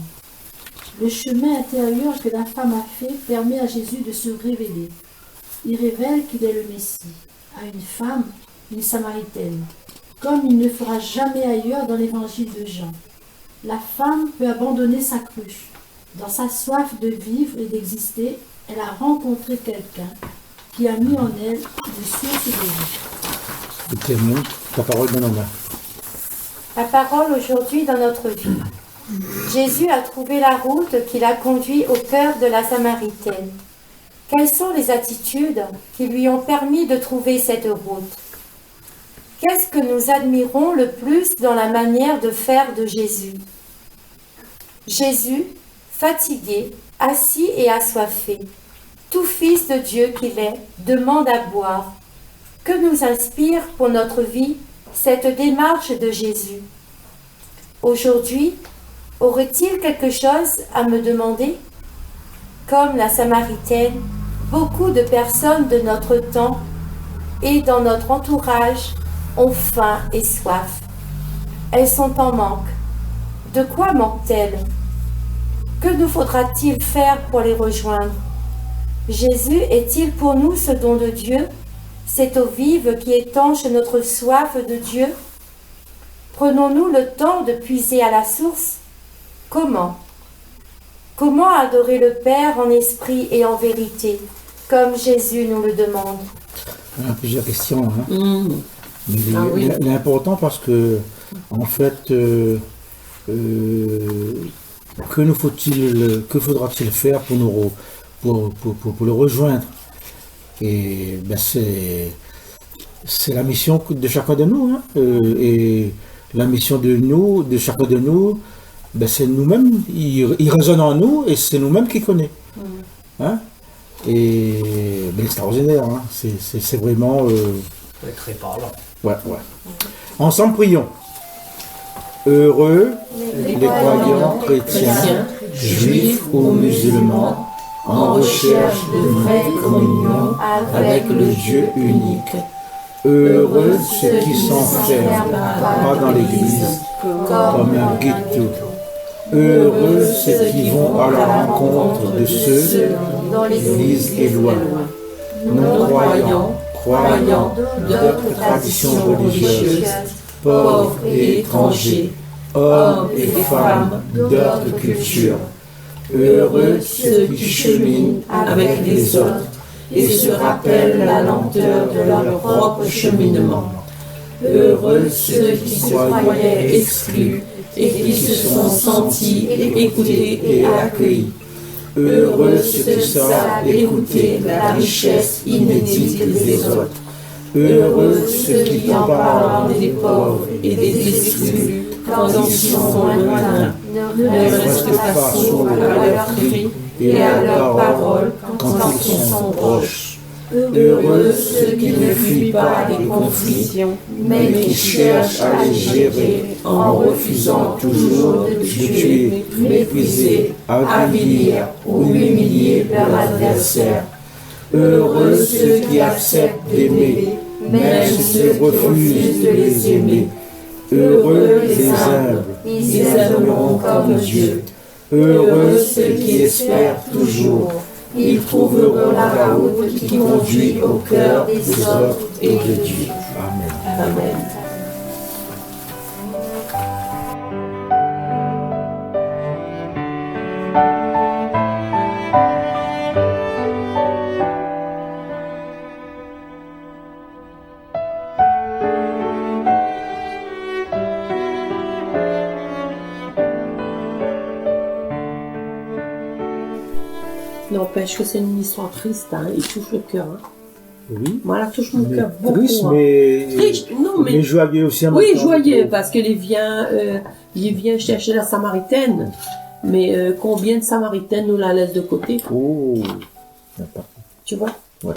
Le chemin intérieur que la femme a fait permet à Jésus de se révéler. Il révèle qu'il est le Messie, à une femme, une Samaritaine, comme il ne fera jamais ailleurs dans l'évangile de Jean. La femme peut abandonner sa cruche. Dans sa soif de vivre et d'exister, elle a rencontré quelqu'un qui a mis en elle une source de vie. Témoin, ta parole dans nos mains. La parole aujourd'hui dans notre vie. Jésus a trouvé la route qui l'a conduit au cœur de la Samaritaine. Quelles sont les attitudes qui lui ont permis de trouver cette route? Qu'est-ce que nous admirons le plus dans la manière de faire de Jésus? Jésus, fatigué, assis et assoiffé, tout fils de Dieu qu'il est, demande à boire. Que nous inspire pour notre vie cette démarche de Jésus? Aujourd'hui, aurait-il quelque chose à me demander? Comme la Samaritaine, beaucoup de personnes de notre temps et dans notre entourage ont faim et soif. Elles sont en manque. De quoi manquent-elles? Que nous faudra-t-il faire pour les rejoindre? Jésus est-il pour nous ce don de Dieu, cette eau vive qui étanche notre soif de Dieu? Prenons-nous le temps de puiser à la source? Comment? Comment adorer le Père en esprit et en vérité, comme Jésus nous le demande? On a plusieurs questions. Hein. Mais l'important parce que, en fait, que faudra-t-il faire pour le rejoindre? Et ben c'est la mission de chacun de nous. Hein. Et la mission de chacun de nous, ben c'est nous-mêmes. Il résonne en nous et c'est nous-mêmes qui connaissons. Hein. Et ben, extraordinaire. Hein. C'est vraiment. Très parlant. Ouais. Ensemble, prions. Heureux les croyants chrétiens, juifs ou musulmans, en recherche de vraie communion avec le Dieu unique. Heureux ceux qui s'enferment pas dans l'Église comme un ghetto. Heureux ceux qui vont à la rencontre de ceux dont l'Église est loin. Non-croyants, croyants d'autres traditions religieuses, pauvres et étrangers, hommes et femmes d'autres cultures. Heureux ceux qui cheminent avec les autres et se rappellent la lenteur de leur propre cheminement. Heureux ceux qui se croyaient exclus et qui se sont sentis écoutés et accueillis. Heureux ceux qui savent écouter la richesse inédite des autres. Heureux ceux qui parlent des pauvres et des exclus quand ils sont lointains, ne restent pas sourds à leurs cris et à leurs paroles quand ils sont proches. Heureux ceux qui ne fuient pas des conflits, mais qui cherchent à les gérer en refusant toujours de tuer, mépriser, avilir ou humilier leur adversaire. Heureux ceux qui acceptent d'aimer, même s'ils refusent de les aimer. Heureux les humbles, ils aimeront comme Dieu. Heureux ceux qui espèrent toujours, ils trouveront la route qui conduit au cœur des autres et de Dieu. Amen. Amen. N'empêche que c'est une histoire triste, hein. Il touche le cœur. Hein. Oui. Moi, elle touche mon cœur beaucoup. Triste, hein. mais... Triste, non, mais joyeux aussi. Oui, joyeux, parce qu'il vient chercher la Samaritaine. Mais combien de Samaritaines nous la laissent de côté? Oh, tu vois? Ouais.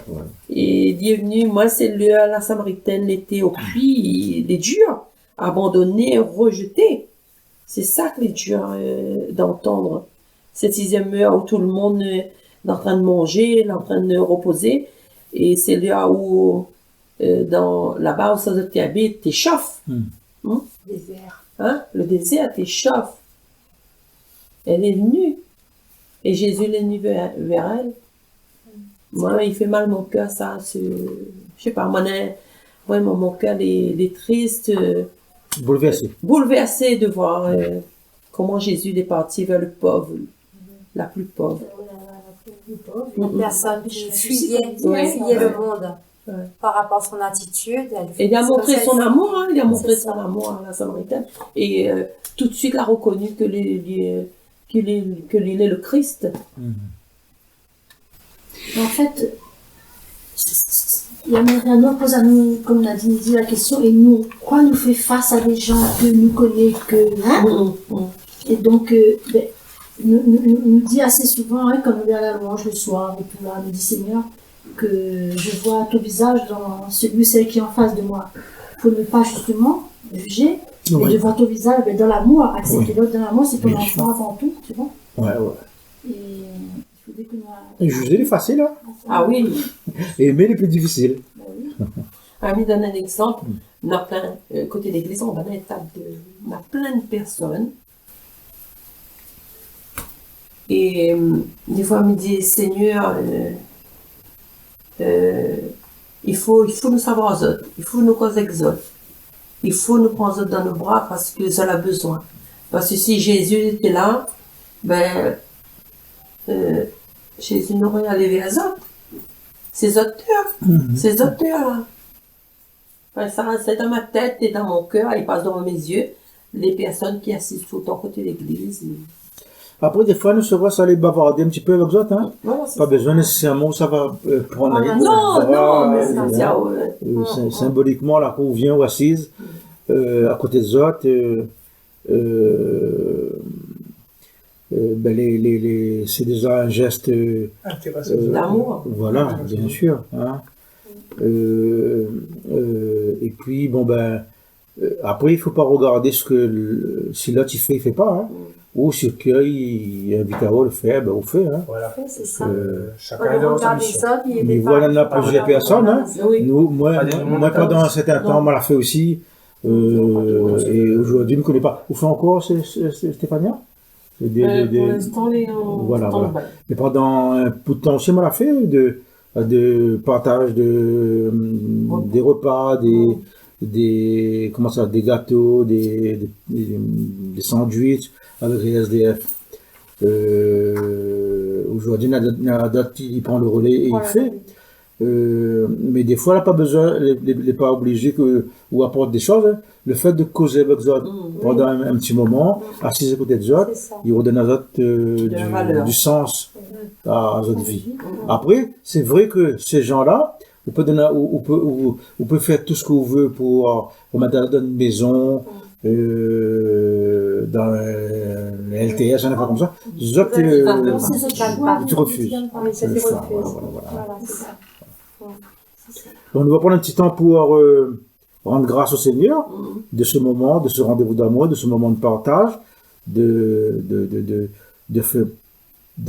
Et il est venu, moi, c'est la Samaritaine, l'été au puits, il est dur, abandonné, rejeté. C'est ça que les dur d'entendre. cette 6e heure où tout le monde est en train de manger, est en train de reposer. Et c'est là où, là-bas au centre de Théabé, t'échauffes. Désert. Hein? Le désert t'échauffe. Elle est venue. Et Jésus est venu vers elle. Moi, il fait mal mon cœur, ça. Je sais pas, moi, vraiment, mon cœur est triste. Bouleversé de voir comment Jésus est parti vers le pauvre, la plus pauvre. Une personne qui fuyait le monde. Par rapport à son attitude. Il a montré son amour, hein, il a montré son amour à la Samaritaine. Et tout de suite, il a reconnu qu'il est le Christ. En fait, il y a un homme pose à nous, comme on a dit la question, et nous, quoi nous fait face à des gens que nous connaissons que. Et donc, nous dit assez souvent, hein, quand on vient à la louange le soir, et tout là, nous dit Seigneur, que je vois ton visage dans celui ou celle qui est en face de moi. Pour ne pas justement juger, mais de voir ton visage dans l'amour, accepter l'autre dans l'amour, c'est ton enfant avant tout, tu vois. Et il faudrait que nous. Juger les faciles, hein. Ah oui. Et aimer les plus difficiles. Je donne un exemple. On a plein, côté de l'église, on a plein de personnes. Et des fois, on me dit, Seigneur, il faut nous savoir aux autres, il faut nous causer aux autres, il faut nous prendre aux autres dans nos bras parce que ça a besoin. Parce que si Jésus était là, Jésus n'aurait allé vers les autres. Ces auteurs-là. Ça c'est dans ma tête et dans mon cœur, il passe dans mes yeux, les personnes qui assistent tout le temps côté de l'église. Après, des fois, nous savons ça aller bavarder un petit peu avec autres, hein. Voilà, pas besoin nécessairement, ça va prendre symboliquement, là, qu'on vient ou assise, à côté des autres, c'est déjà un geste d'amour. Voilà, bien sûr. Hein. Et puis, après, il ne faut pas regarder si l'autre il fait pas. Hein. Ou si il invite à le faire, on fait. Hein. Voilà. C'est ça. Chacun dans sa mission. Mais voilà, on a plusieurs personnes. Hein. Nous, moi, pendant un certain temps, on l'a fait aussi. Et aujourd'hui, je ne connais pas. Vous faites encore, Stéphania? Pour l'instant, voilà. Mais pendant un bout de temps aussi, on l'a fait de partage des repas, des gâteaux, des sandwichs avec les SDF. Aujourd'hui, il y a d'autres qui prend le relais et il fait. Mais des fois, il n'a pas besoin, il n'est pas obligé ou apporte des choses. Hein. Le fait de causer avec les autres pendant un petit moment, assis à côté des autres, il redonne aux autres du sens à notre vie. Après, c'est vrai que ces gens-là, on peut faire tout ce qu'on veut pour mettre dans une maison, dans le LTS, on n'est pas comme ça. Les autres, tu refuses. Donc, on va prendre un petit temps pour rendre grâce au Seigneur de ce moment, de ce rendez-vous d'amour, de ce moment de partage, de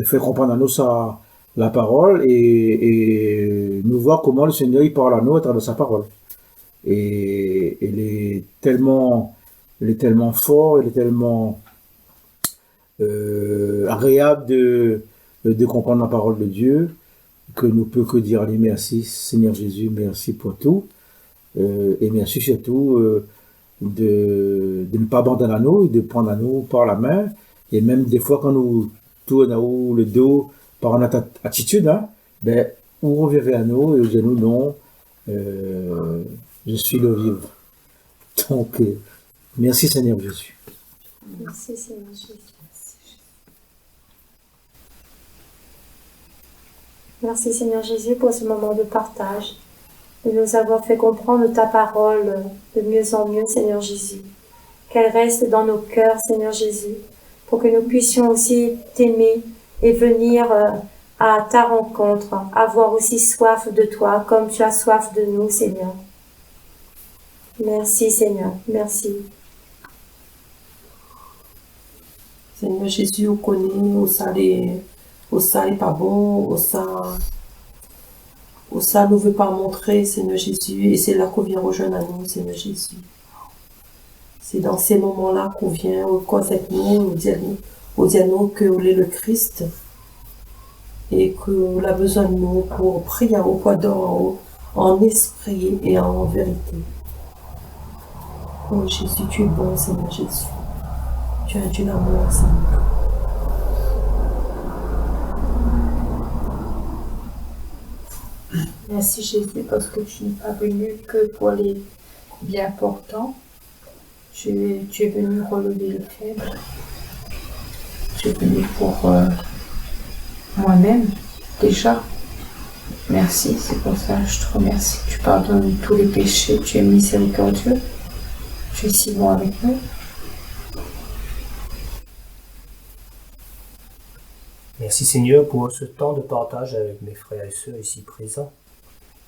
faire comprendre à nous la parole et nous voir comment le Seigneur il parle à nous à travers sa parole. Et il est tellement fort, il est tellement agréable de comprendre la parole de Dieu que nous peut que dire allez merci Seigneur Jésus, merci pour tout et merci surtout de ne pas abandonner à nous, de prendre à nous par la main et même des fois quand nous tournons à nous le dos par notre attitude, hein, on revient vers nous et on dit nous non, je suis le vivre. Donc merci Seigneur Jésus. Merci Seigneur Jésus. Merci Seigneur Jésus pour ce moment de partage, de nous avoir fait comprendre ta parole de mieux en mieux, Seigneur Jésus. Qu'elle reste dans nos cœurs, Seigneur Jésus, pour que nous puissions aussi t'aimer et venir à ta rencontre, avoir aussi soif de toi, comme tu as soif de nous, Seigneur. Merci Seigneur, merci. Seigneur Jésus, on connaît, où ça n'est pas bon, où ça ne veut pas montrer, Seigneur Jésus, et c'est là qu'on vient rejoindre à nous, Seigneur Jésus. C'est dans ces moments-là qu'on vient, on cause avec nous, on dit à nous qu'on est le Christ, et qu'on a besoin de nous pour prier au poids d'en haut, en esprit et en vérité. Oh Jésus, tu es bon, Seigneur Jésus. Tu es un Dieu d'amour, Seigneur. Merci Jésus parce que tu n'es pas venu que pour les bien portants. Tu es venu relever le faible. Tu es venu pour moi-même déjà. Merci, c'est pour ça que je te remercie. Tu pardonnes tous les péchés, tu es miséricordieux. Tu es si bon avec nous. Merci Seigneur pour ce temps de partage avec mes frères et sœurs ici présents.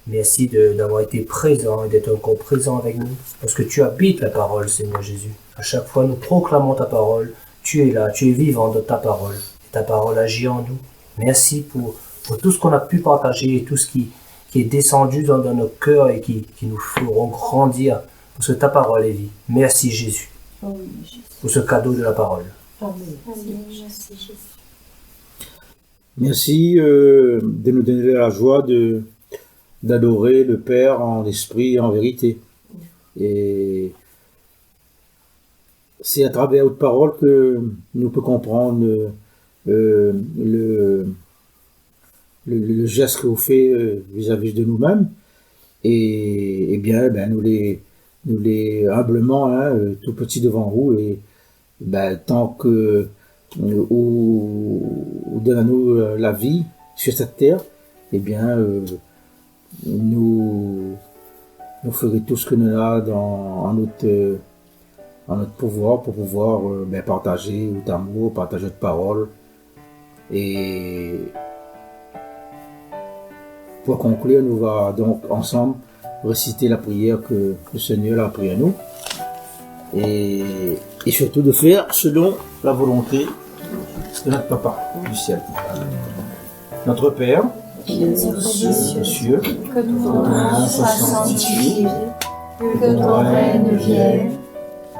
Merci d'avoir été présent et d'être encore présent avec nous. Parce que tu habites la parole, Seigneur Jésus. À chaque fois, nous proclamons ta parole. Tu es là, tu es vivant dans ta parole. Et ta parole agit en nous. Merci pour tout ce qu'on a pu partager et tout ce qui est descendu dans nos cœurs et qui nous feront grandir. Parce que ta parole est vie. Merci Jésus. Pour ce cadeau de la parole. Amen. Merci Jésus. Merci de nous donner la joie d'adorer le Père en esprit et en vérité. Et c'est à travers votre parole que nous pouvons comprendre le geste que vous faites vis-à-vis de nous-mêmes. Et bien, nous les humblement, tout petits devant vous, et tant que ou donne-nous la vie sur cette terre, eh bien, nous ferons tout ce que nous avons en notre pouvoir pour pouvoir partager votre amour, partager votre parole. Et pour conclure, nous allons donc ensemble réciter la prière que le Seigneur a appris à nous. Et surtout de faire selon la volonté de notre Papa du ciel. Notre Père, qui es aux cieux, que ton nom soit sanctifié, que ton règne vienne,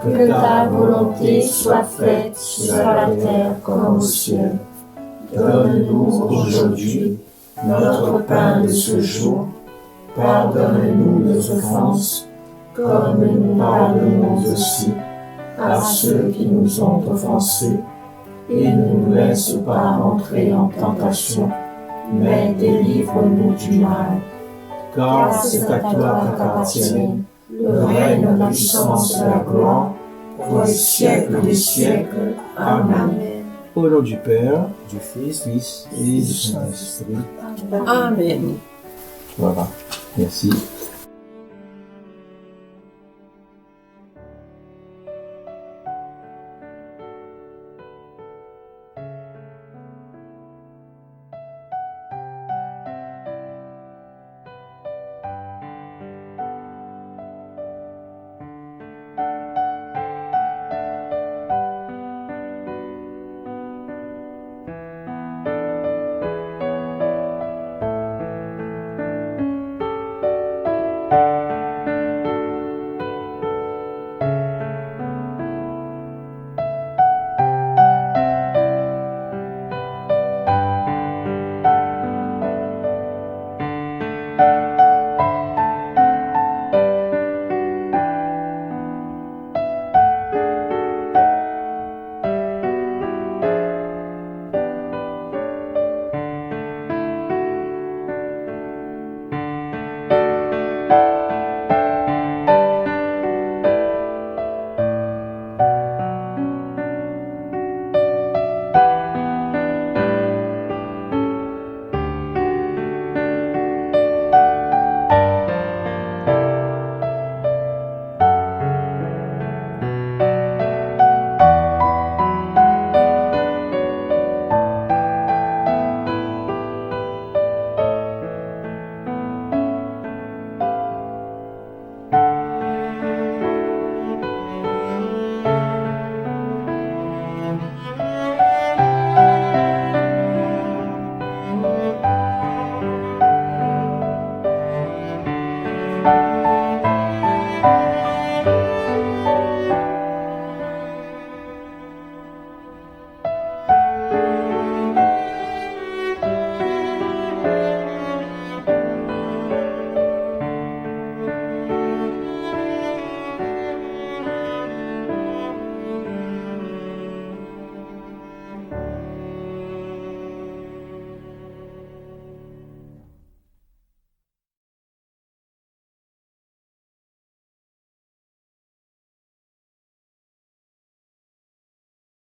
que ta volonté soit faite sur la terre comme au ciel. Donne-nous aujourd'hui notre pain de ce jour. Pardonne-nous nos offenses, comme nous pardonnons aussi à ceux qui nous ont offensés. Et ne nous laisse pas entrer en tentation, mais délivre-nous du mal. Car c'est à toi qu'appartiennent le règne, la puissance et la gloire, pour les siècles des siècles. Amen. Au nom du Père, Du Fils, et du Saint-Esprit. Amen. Voilà. Merci.